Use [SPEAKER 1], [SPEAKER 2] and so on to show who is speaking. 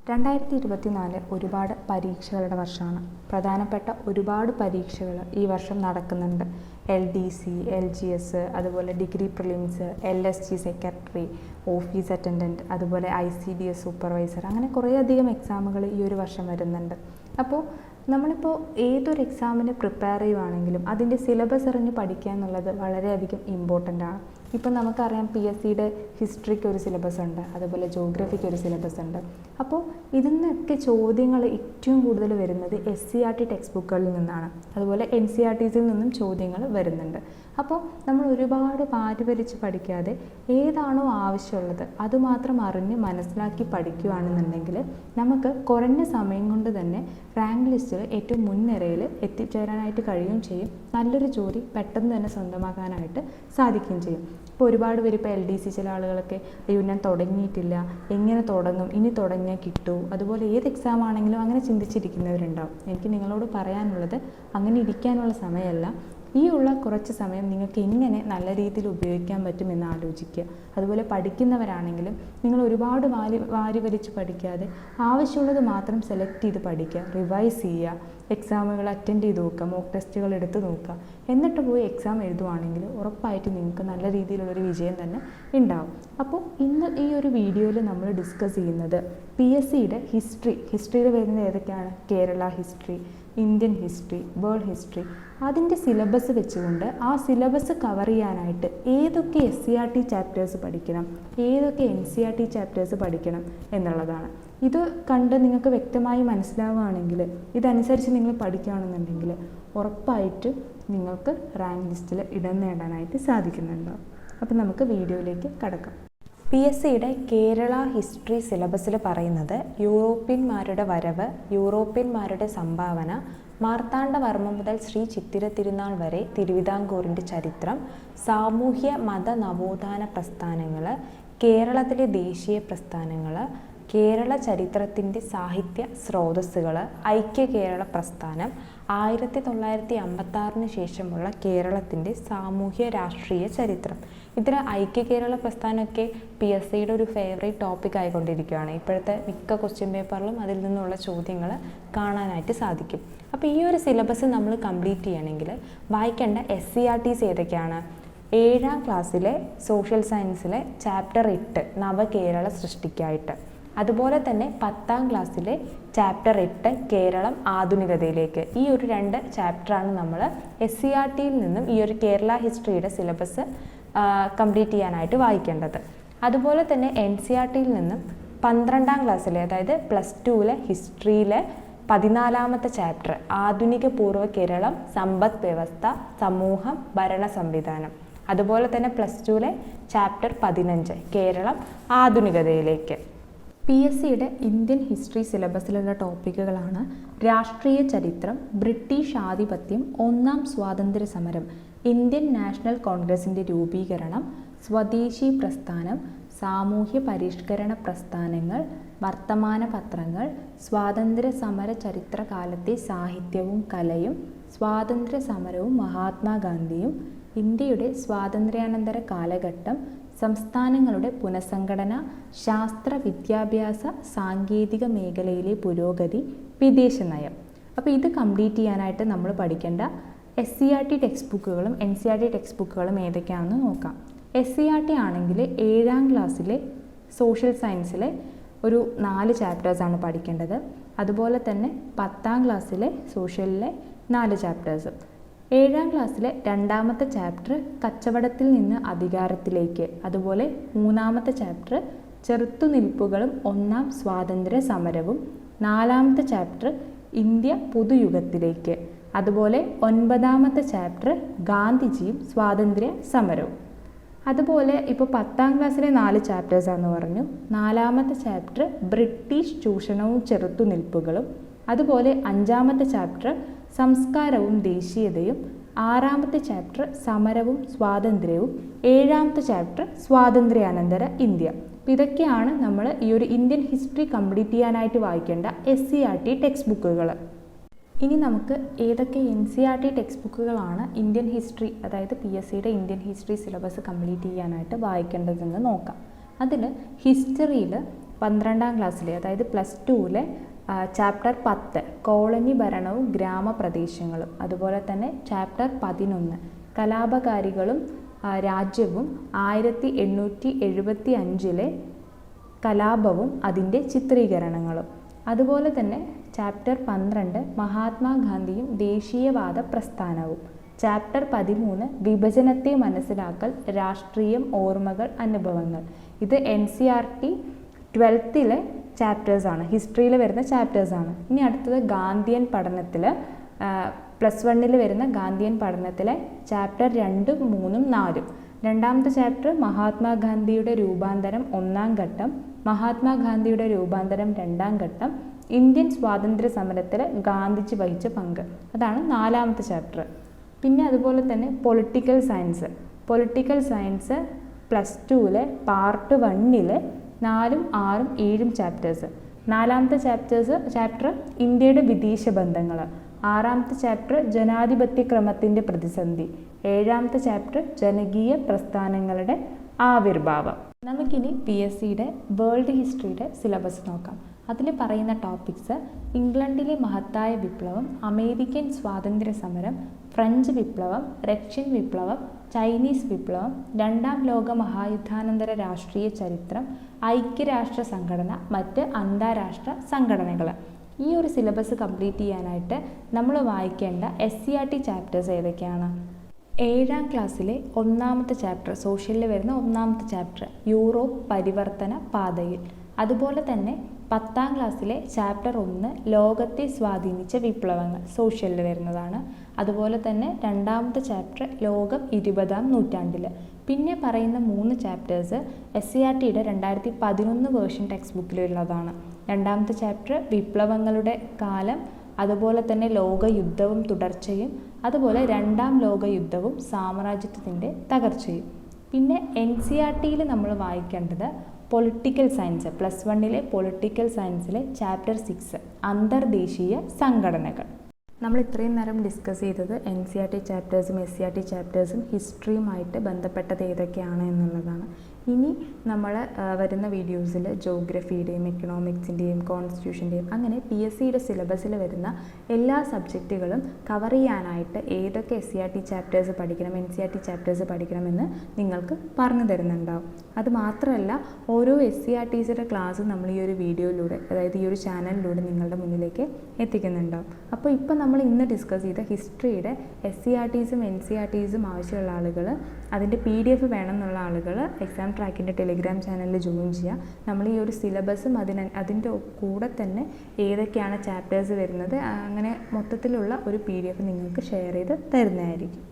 [SPEAKER 1] 2024 ഒരുപാട് പരീക്ഷകളുടെ വർഷമാണ്. പ്രധാനപ്പെട്ട ഒരുപാട് പരീക്ഷകൾ ഈ വർഷം നടക്കുന്നുണ്ട്. LDC, LGS, അതുപോലെ degree prelims, LSG secretary, office attendant, അതുപോലെ ICDS സൂപ്പർവൈസർ, അങ്ങനെ കുറേയധികം എക്സാമുകൾ ഈ ഒരു വർഷം വരുന്നുണ്ട്. അപ്പോൾ നമ്മളിപ്പോൾ ഏതൊരു എക്സാമിന് പ്രിപ്പയർ ചെയ്യുവാണെങ്കിലും അതിൻ്റെ സിലബസ് അറിഞ്ഞ് പഠിക്കുക എന്നുള്ളത് വളരെയധികം ഇമ്പോർട്ടൻ്റ് ആണ്. ഇപ്പം നമുക്കറിയാം PSCയുടെ ഹിസ്റ്ററിക്ക് ഒരു സിലബസ് ഉണ്ട്, അതുപോലെ ജോഗ്രഫിക്ക് ഒരു സിലബസ് ഉണ്ട്. അപ്പോൾ ഇതിൽ നിന്നൊക്കെ ചോദ്യങ്ങൾ ഏറ്റവും കൂടുതൽ വരുന്നത് SCERT ടെക്സ്റ്റ് ബുക്കുകളിൽ നിന്നാണ്. അതുപോലെ NCERTസിൽ നിന്നും ചോദ്യങ്ങൾ വരുന്നുണ്ട്. അപ്പോൾ നമ്മൾ ഒരുപാട് പാരുപരിച്ച് പഠിക്കാതെ ഏതാണോ ആവശ്യമുള്ളത് അതുമാത്രം അറിഞ്ഞ് മനസ്സിലാക്കി പഠിക്കുകയാണെന്നുണ്ടെങ്കിൽ നമുക്ക് കുറഞ്ഞ സമയം കൊണ്ട് തന്നെ റാങ്ക് ലിസ്റ്റിൽ ഏറ്റവും മുൻനിരയിൽ എത്തിച്ചേരാനായിട്ട് കഴിയുകയും ചെയ്യും. നല്ലൊരു ജോലി പെട്ടെന്ന് തന്നെ സ്വന്തമാക്കാനായിട്ട് സാധിക്കുകയും ചെയ്യും. ഇപ്പോൾ ഒരുപാട് പേര് ഇപ്പോൾ LDC ചില ആളുകളൊക്കെ അയ്യോ ഞാൻ തുടങ്ങിയിട്ടില്ല, എങ്ങനെ തുടങ്ങും, ഇനി തുടങ്ങിയാൽ കിട്ടുമോ, അതുപോലെ ഏത് എക്സാം ആണെങ്കിലും അങ്ങനെ ചിന്തിച്ചിരിക്കുന്നവരുണ്ടാവും. എനിക്ക് നിങ്ങളോട് പറയാനുള്ളത് അങ്ങനെ ഇരിക്കാനുള്ള സമയമല്ല. ഈ ഉള്ള കുറച്ച് സമയം നിങ്ങൾക്ക് എങ്ങനെ നല്ല രീതിയിൽ ഉപയോഗിക്കാൻ പറ്റുമെന്ന് ആലോചിക്കുക. അതുപോലെ പഠിക്കുന്നവരാണെങ്കിലും നിങ്ങൾ ഒരുപാട് വാരി വലിച്ച് പഠിക്കാതെ ആവശ്യമുള്ളത് മാത്രം സെലക്ട് ചെയ്ത് പഠിക്കുക, റിവൈസ് ചെയ്യുക, എക്സാമുകൾ അറ്റൻഡ് ചെയ്ത് നോക്കുക, മോക്ക് ടെസ്റ്റുകൾ എടുത്ത് നോക്കുക. എന്നിട്ട് പോയി എക്സാം എഴുതുവാണെങ്കിൽ ഉറപ്പായിട്ട് നിങ്ങൾക്ക് നല്ല രീതിയിലുള്ളൊരു വിജയം തന്നെ ഉണ്ടാവും. അപ്പോൾ ഇന്ന് ഈ ഒരു വീഡിയോയിൽ നമ്മൾ ഡിസ്കസ് ചെയ്യുന്നത് PSCയുടെ ഹിസ്റ്ററിയിൽ വരുന്നത് ഏതൊക്കെയാണ്? Kerala history, Indian history, world history, അതിൻ്റെ സിലബസ് വെച്ചുകൊണ്ട് ആ സിലബസ് കവർ ചെയ്യാനായിട്ട് ഏതൊക്കെ SCERT ചാപ്റ്റേഴ്സ് പഠിക്കണം, ഏതൊക്കെ NCERT ചാപ്റ്റേഴ്സ് പഠിക്കണം എന്നുള്ളതാണ്. ഇത് കണ്ട് നിങ്ങൾക്ക് വ്യക്തമായി മനസ്സിലാവുകയാണെങ്കിൽ, ഇതനുസരിച്ച് നിങ്ങൾ പഠിക്കുകയാണെന്നുണ്ടെങ്കിൽ ഉറപ്പായിട്ട് നിങ്ങൾക്ക് റാങ്ക് ലിസ്റ്റിൽ ഇടം നേടാനായിട്ട് സാധിക്കുന്നുണ്ടാവും. അപ്പോൾ നമുക്ക് വീഡിയോയിലേക്ക് കടക്കാം. PSCയുടെ കേരള ഹിസ്റ്ററി സിലബസിൽ പറയുന്നത് യൂറോപ്യന്മാരുടെ വരവ്, യൂറോപ്യന്മാരുടെ സംഭാവന, മാർത്താണ്ഡവർമ്മ മുതൽ ശ്രീ ചിത്തിര തിരുനാൾ വരെ തിരുവിതാംകൂറിൻ്റെ ചരിത്രം, സാമൂഹ്യ മത നവോത്ഥാന പ്രസ്ഥാനങ്ങൾ, കേരളത്തിലെ ദേശീയ പ്രസ്ഥാനങ്ങൾ, കേരള ചരിത്രത്തിൻ്റെ സാഹിത്യ സ്രോതസ്സുകൾ, ഐക്യ കേരള പ്രസ്ഥാനം, 1956 ശേഷമുള്ള കേരളത്തിൻ്റെ സാമൂഹ്യ രാഷ്ട്രീയ ചരിത്രം. ഇതിൽ ഐക്യ കേരള പ്രസ്ഥാനമൊക്കെ PSCയുടെ ഒരു ഫേവറേറ്റ് ടോപ്പിക് ആയിക്കൊണ്ടിരിക്കുകയാണ്. ഇപ്പോഴത്തെ മിക്ക ക്വസ്റ്റ്യൻ പേപ്പറിലും അതിൽ നിന്നുള്ള ചോദ്യങ്ങൾ കാണാനായിട്ട് സാധിക്കും. അപ്പോൾ ഈ ഒരു സിലബസ് നമ്മൾ കംപ്ലീറ്റ് ചെയ്യണമെങ്കിൽ വായിക്കേണ്ട SCERTs ഏതൊക്കെയാണ്? 7ാം ക്ലാസ്സിലെ സോഷ്യൽ സയൻസിലെ ചാപ്റ്റർ 8 നവകേരള സൃഷ്ടിക്കായിട്ട്, അതുപോലെ തന്നെ 10ാം ക്ലാസ്സിലെ ചാപ്റ്റർ 8 കേരളം ആധുനികതയിലേക്ക്. ഈ ഒരു 2 ചാപ്റ്ററാണ് നമ്മൾ SCERTയിൽ നിന്നും ഈ ഒരു കേരള ഹിസ്റ്ററിയുടെ സിലബസ് കംപ്ലീറ്റ് ചെയ്യാനായിട്ട് വായിക്കേണ്ടത്. അതുപോലെ തന്നെ NCERTയിൽ നിന്നും 12ാം ക്ലാസ്സിലെ, അതായത് +2 ഹിസ്റ്ററിയിലെ 14ാമത്തെ ചാപ്റ്റർ ആധുനിക പൂർവ്വ കേരളം, സമ്പദ് വ്യവസ്ഥ, സമൂഹം, ഭരണ സംവിധാനം, അതുപോലെ തന്നെ +2 ചാപ്റ്റർ 15 കേരളം ആധുനികതയിലേക്ക്. PSCയുടെ ഇന്ത്യൻ ഹിസ്റ്ററി സിലബസിലുള്ള ടോപ്പിക്കുകളാണ് രാഷ്ട്രീയ ചരിത്രം, ബ്രിട്ടീഷ് ആധിപത്യം, 1ാം സ്വാതന്ത്ര്യ സമരം, ഇന്ത്യൻ നാഷണൽ കോൺഗ്രസിൻ്റെ രൂപീകരണം, സ്വദേശി പ്രസ്ഥാനം, സാമൂഹ്യ പരിഷ്കരണ പ്രസ്ഥാനങ്ങൾ, വർത്തമാന പത്രങ്ങൾ, സ്വാതന്ത്ര്യ സമര ചരിത്രകാലത്തെ സാഹിത്യവും കലയും, സ്വാതന്ത്ര്യ സമരവും മഹാത്മാഗാന്ധിയും, ഇന്ത്യയുടെ സ്വാതന്ത്ര്യാനന്തര കാലഘട്ടം, സംസ്ഥാനങ്ങളുടെ പുനഃസംഘടന, ശാസ്ത്ര വിദ്യാഭ്യാസ സാങ്കേതിക മേഖലയിലെ പുരോഗതി, വിദേശ നയം. അപ്പോൾ ഇത് കംപ്ലീറ്റ് ചെയ്യാനായിട്ട് നമ്മൾ പഠിക്കേണ്ട SCERT ടെക്സ്റ്റ് ബുക്കുകളും NCERT ടെക്സ്റ്റ് ബുക്കുകളും ഏതൊക്കെയാണെന്ന് നോക്കാം. SCERT ആണെങ്കിൽ 7ാം ക്ലാസ്സിലെ സോഷ്യൽ സയൻസിലെ ഒരു 4 ചാപ്റ്റേഴ്സാണ് പഠിക്കേണ്ടത്. അതുപോലെ തന്നെ 10ാം ക്ലാസ്സിലെ സോഷ്യലിലെ 4 ചാപ്റ്റേഴ്സ്. 7ാം ക്ലാസ്സിലെ 2ാമത്തെ ചാപ്റ്റർ കച്ചവടത്തിൽ നിന്ന് അധികാരത്തിലേക്ക്, അതുപോലെ 3ാമത്തെ ചാപ്റ്റർ ചെറുത്തുനിൽപ്പുകളും 1ാം സ്വാതന്ത്ര്യ സമരവും, 4ാമത്തെ ചാപ്റ്റർ ഇന്ത്യ പുതുയുഗത്തിലേക്ക്, അതുപോലെ 9ാമത്തെ ചാപ്റ്റർ ഗാന്ധിജിയും സ്വാതന്ത്ര്യ സമരവും. അതുപോലെ ഇപ്പോൾ 10ാം ക്ലാസ്സിലെ 4 ചാപ്റ്റേഴ്സാണെന്ന് പറഞ്ഞു. 4ാമത്തെ ചാപ്റ്റർ ബ്രിട്ടീഷ് ചൂഷണവും ചെറുത്തുനിൽപ്പുകളും, അതുപോലെ 5ാമത്തെ ചാപ്റ്റർ സംസ്കാരവും ദേശീയതയും, 6ാമത്തെ ചാപ്റ്റർ സമരവും സ്വാതന്ത്ര്യവും, 7ാമത്തെ ചാപ്റ്റർ സ്വാതന്ത്ര്യാനന്തര ഇന്ത്യ. ഇതൊക്കെയാണ് നമ്മൾ ഈ ഒരു ഇന്ത്യൻ ഹിസ്റ്ററി കംപ്ലീറ്റ് ചെയ്യാനായിട്ട് വായിക്കേണ്ട SCERT ടെക്സ്റ്റ് ബുക്കുകൾ. ഇനി നമുക്ക് ഏതൊക്കെ NCERT ടെക്സ്റ്റ് ബുക്കുകളാണ് ഇന്ത്യൻ ഹിസ്റ്ററി, അതായത് PSCയുടെ ഇന്ത്യൻ ഹിസ്റ്ററി സിലബസ് കംപ്ലീറ്റ് ചെയ്യാനായിട്ട് വായിക്കേണ്ടതെന്ന് നോക്കാം. അതിൽ ഹിസ്റ്ററിയിൽ 12ാം ക്ലാസ്സിലെ അതായത് +2-ലെ ചാപ്റ്റർ 10 കോളനി ഭരണവും ഗ്രാമപ്രദേശങ്ങളും, അതുപോലെ തന്നെ ചാപ്റ്റർ 11 കലാപകാരികളും രാജ്യവും 1875-ലെ കലാപവും അതിൻ്റെ ചിത്രീകരണങ്ങളും, അതുപോലെ തന്നെ ചാപ്റ്റർ 12 മഹാത്മാഗാന്ധിയും ദേശീയവാദ പ്രസ്ഥാനവും, ചാപ്റ്റർ 13 വിഭജനത്തെ മനസ്സിലാക്കൽ രാഷ്ട്രീയം ഓർമ്മകൾ അനുഭവങ്ങൾ. ഇത് NCERT 12ലെ ചാപ്റ്റേഴ്സാണ്, ഹിസ്റ്ററിയിൽ വരുന്ന ചാപ്റ്റേഴ്സാണ്. ഇനി അടുത്തത് ഗാന്ധിയൻ പഠനത്തിൽ +1 വരുന്ന ഗാന്ധിയൻ പഠനത്തിലെ ചാപ്റ്റർ 2, 3, 4. രണ്ടാമത്തെ ചാപ്റ്റർ മഹാത്മാഗാന്ധിയുടെ രൂപാന്തരം 1-ാം ഘട്ടം, മഹാത്മാഗാന്ധിയുടെ രൂപാന്തരം 2-ാം ഘട്ടം, ഇന്ത്യൻ സ്വാതന്ത്ര്യ സമരത്തിൽ ഗാന്ധിജി വഹിച്ച പങ്ക്, അതാണ് 4ാമത്തെ ചാപ്റ്റർ. പിന്നെ അതുപോലെ തന്നെ പൊളിറ്റിക്കൽ സയൻസ് +2-ലെ പാർട്ട് 1-ലെ 4, 6, 7 ചാപ്റ്റേഴ്സ്. 4ാമത്തെ ചാപ്റ്റർ ഇന്ത്യയുടെ വിദേശ ബന്ധങ്ങൾ, 6ാമത്തെ ചാപ്റ്റർ ജനാധിപത്യ ക്രമത്തിൻ്റെ പ്രതിസന്ധി, 7ാമത്തെ ചാപ്റ്റർ ജനകീയ പ്രസ്ഥാനങ്ങളുടെ ആവിർഭാവം. നമുക്കിനി PSCയുടെ വേൾഡ് ഹിസ്റ്ററിയുടെ സിലബസ് നോക്കാം. അതിൽ പറയുന്ന ടോപ്പിക്സ്: ഇംഗ്ലണ്ടിലെ മഹത്തായ വിപ്ലവം, അമേരിക്കൻ സ്വാതന്ത്ര്യ സമരം, ഫ്രഞ്ച് വിപ്ലവം, റഷ്യൻ വിപ്ലവം, ചൈനീസ് വിപ്ലവം, 2ാം ലോക മഹായുദ്ധാനന്തര രാഷ്ട്രീയ ചരിത്രം, ഐക്യരാഷ്ട്ര സംഘടന, മറ്റ് അന്താരാഷ്ട്ര സംഘടനകൾ. ഈ ഒരു സിലബസ് കംപ്ലീറ്റ് ചെയ്യാനായിട്ട് നമ്മൾ വായിക്കേണ്ട SCERT ചാപ്റ്റേഴ്സ് ഏതൊക്കെയാണ്? 7ാം ക്ലാസ്സിലെ 1ാമത്തെ ചാപ്റ്റർ, സോഷ്യലിൽ വരുന്ന 1ാമത്തെ ചാപ്റ്റർ യൂറോപ്പ് പരിവർത്തന പാതയിൽ. അതുപോലെ തന്നെ 10ാം ക്ലാസ്സിലെ ചാപ്റ്റർ 1 ലോകത്തെ സ്വാധീനിച്ച വിപ്ലവങ്ങൾ, സോഷ്യലിൽ വരുന്നതാണ്. അതുപോലെ തന്നെ 2ാമത്തെ ചാപ്റ്റർ ലോകം 20ാം നൂറ്റാണ്ടിൽ. പിന്നെ പറയുന്ന 3 ചാപ്റ്റേഴ്സ് SCERTയുടെ 2011 വേർഷൻ ടെക്സ്റ്റ് ബുക്കിലുള്ളതാണ്. 2ാമത്തെ ചാപ്റ്റർ വിപ്ലവങ്ങളുടെ കാലം, അതുപോലെ തന്നെ ലോകയുദ്ധവും തുടർച്ചയും, അതുപോലെ 2ാം ലോകയുദ്ധവും സാമ്രാജ്യത്വത്തിൻ്റെ തകർച്ചയും. പിന്നെ NCERTയിൽ നമ്മൾ വായിക്കേണ്ടത് പൊളിറ്റിക്കൽ സയൻസ്, +1-ലെ പൊളിറ്റിക്കൽ സയൻസിലെ ചാപ്റ്റർ 6 അന്തർദേശീയ സംഘടനകൾ. നമ്മൾ ഇത്രയും നേരം ഡിസ്കസ് ചെയ്തത് NCERT ചാപ്റ്റേഴ്സും SCERT ചാപ്റ്റേഴ്സും ഹിസ്റ്ററിയുമായിട്ട് ബന്ധപ്പെട്ടത് ഏതൊക്കെയാണ് എന്നുള്ളതാണ്. ഇനി നമ്മൾ വരുന്ന വീഡിയോസിൽ ജോഗ്രഫിയുടെയും എക്കണോമിക്സിൻ്റെയും കോൺസ്റ്റിറ്റ്യൂഷൻ്റെയും അങ്ങനെ PSCയുടെ സിലബസിൽ വരുന്ന എല്ലാ സബ്ജക്റ്റുകളും കവർ ചെയ്യാനായിട്ട് ഏതൊക്കെ SCERT ചാപ്റ്റേഴ്സ് പഠിക്കണം, NCERT ചാപ്റ്റേഴ്സ് പഠിക്കണമെന്ന് നിങ്ങൾക്ക് പറഞ്ഞു തരുന്നുണ്ടാവും. അതുമാത്രമല്ല ഓരോ SCERTയുടെ ക്ലാസ് നമ്മൾ ഈ ഒരു വീഡിയോയിലൂടെ, അതായത് ഈ ഒരു ചാനലിലൂടെ നിങ്ങളുടെ മുന്നിലേക്ക് എത്തിക്കുന്നുണ്ടാവും. അപ്പോൾ ഇപ്പോൾ നമ്മൾ ഇന്ന് ഡിസ്കസ് ചെയ്ത ഹിസ്റ്ററിയുടെ SCERTസും NCERTസും ആവശ്യമുള്ള ആളുകൾ, അതിൻ്റെ PDF വേണമെന്നുള്ള ആളുകൾ എക്സാം ട്രാക്കിൻ്റെ ടെലിഗ്രാം ചാനലിൽ ജോയിൻ ചെയ്യുക. നമ്മൾ ഈ ഒരു സിലബസും അതിൻ്റെ കൂടെ തന്നെ ഏതൊക്കെയാണ് ചാപ്റ്റേഴ്സ് വരുന്നത് അങ്ങനെ മൊത്തത്തിലുള്ള ഒരു PDF നിങ്ങൾക്ക് ഷെയർ ചെയ്ത് തരുന്നതായിരിക്കും.